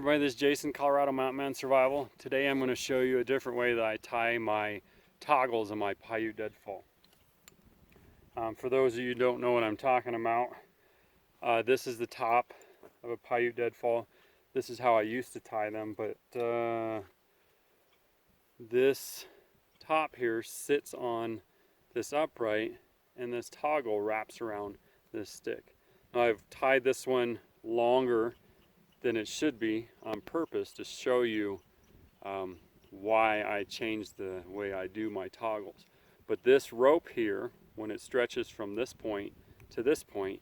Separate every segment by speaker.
Speaker 1: everybody, this is Jason, Colorado Mountain Man Survival. Today I'm going to show you a different way that I tie my toggles in my Paiute deadfall. For those of you who don't know what I'm talking about, this is the top of a Paiute deadfall. This is how I used to tie them, but this top here sits on this upright and this toggle wraps around this stick. Now I've tied this one longer than it should be on purpose to show you why I changed the way I do my toggles. But this rope here, when it stretches from this point to this point,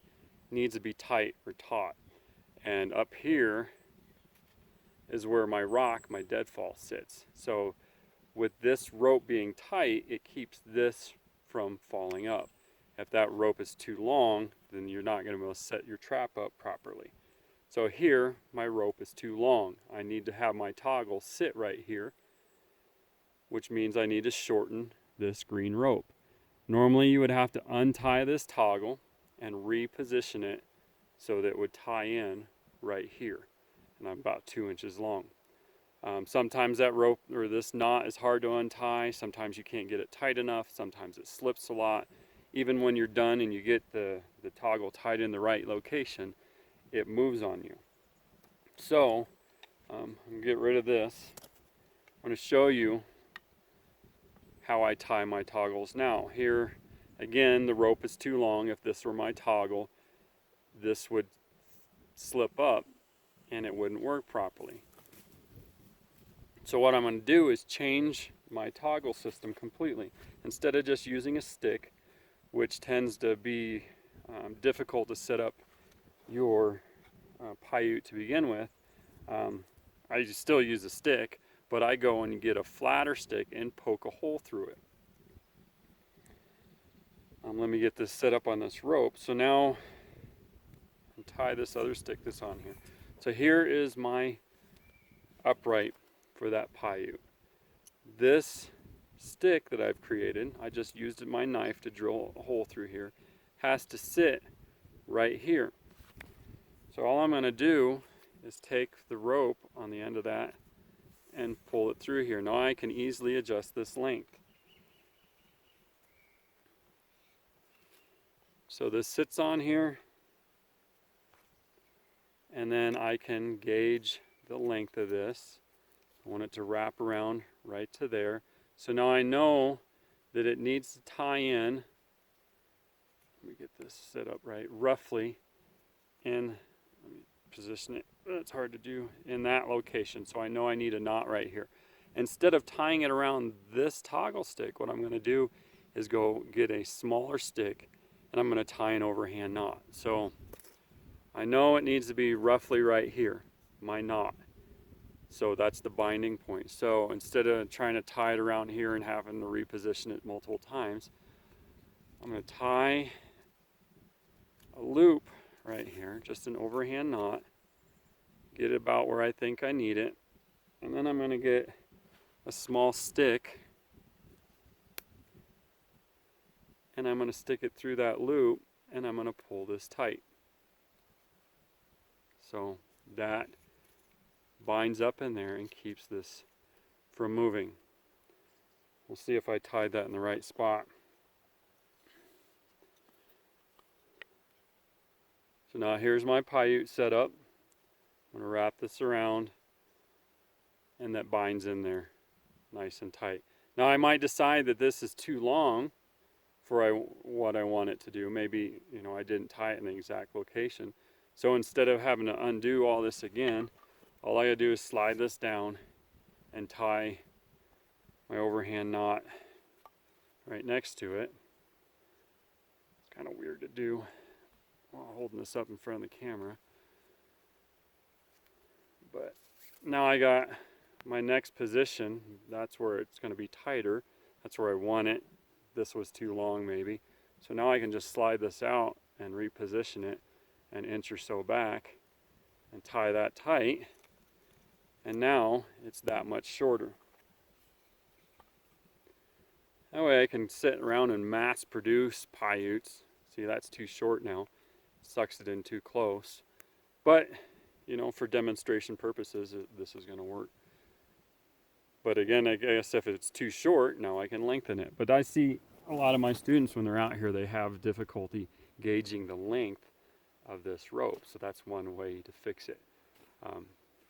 Speaker 1: needs to be tight or taut. And up here is where my rock, my deadfall, sits. So with this rope being tight, it keeps this from falling up. If that rope is too long, then you're not going to be able to set your trap up properly. So here, my rope is too long. I need to have my toggle sit right here, which means I need to shorten this green rope. Normally you would have to untie this toggle and reposition it so that it would tie in right here. And I'm about 2 inches long. Sometimes that rope or this knot is hard to untie. Sometimes you can't get it tight enough. Sometimes it slips a lot. Even when you're done and you get the toggle tied in the right location, it moves on you. So I'm going to get rid of this. I'm going to show you how I tie my toggles now. Here again, the rope is too long. If this were my toggle, this would slip up and it wouldn't work properly. So what I'm going to do is change my toggle system completely. Instead of just using a stick, which tends to be difficult to set up your Paiute to begin with, I still use a stick, but I go and get a flatter stick and poke a hole through it. Let me get this set up on this rope. So now I'll tie this other stick that's on here. So here is my upright for that Paiute. This stick that I've created, I just used my knife to drill a hole through here, has to sit right here. So all I'm going to do is take the rope on the end of that and pull it through here. Now I can easily adjust this length. So this sits on here, and then I can gauge the length of this. I want it to wrap around right to there. So now I know that it needs to tie in, let me get this set up right, roughly in, let me position it, it's hard to do, in that location. So I know I need a knot right here. Instead of tying it around this toggle stick, what I'm going to do is go get a smaller stick and I'm going to tie an overhand knot. So I know it needs to be roughly right here, my knot. So that's the binding point. So instead of trying to tie it around here and having to reposition it multiple times, I'm going to tie a loop right here, just an overhand knot, get it about where I think I need it, and then I'm going to get a small stick and I'm going to stick it through that loop and I'm going to pull this tight. So that binds up in there and keeps this from moving. We'll see if I tied that in the right spot. So now here's my Paiute set up. I'm going to wrap this around and that binds in there nice and tight. Now I might decide that this is too long for what I want it to do. Maybe, I didn't tie it in the exact location. So instead of having to undo all this again, all I gotta do is slide this down and tie my overhand knot right next to it. It's kind of weird to do while holding this up in front of the camera. But now I got my next position. That's where it's going to be tighter. That's where I want it. This was too long maybe. So now I can just slide this out and reposition it an inch or so back and tie that tight. And now it's that much shorter. That way I can sit around and mass produce Paiutes. See, that's too short now. Sucks it in too close. But you know, for demonstration purposes, this is going to work. But again, I guess if it's too short, now I can lengthen it. But I see a lot of my students when they're out here, they have difficulty gauging the length of this rope. So that's one way to fix it.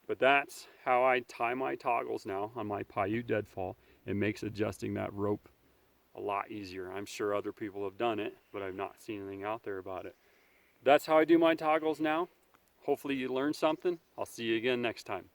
Speaker 1: But that's how I tie my toggles now on my Paiute Deadfall. It makes adjusting that rope a lot easier. I'm sure other people have done it, but I've not seen anything out there about it. That's how I do my toggles now. Hopefully you learned something. I'll see you again next time.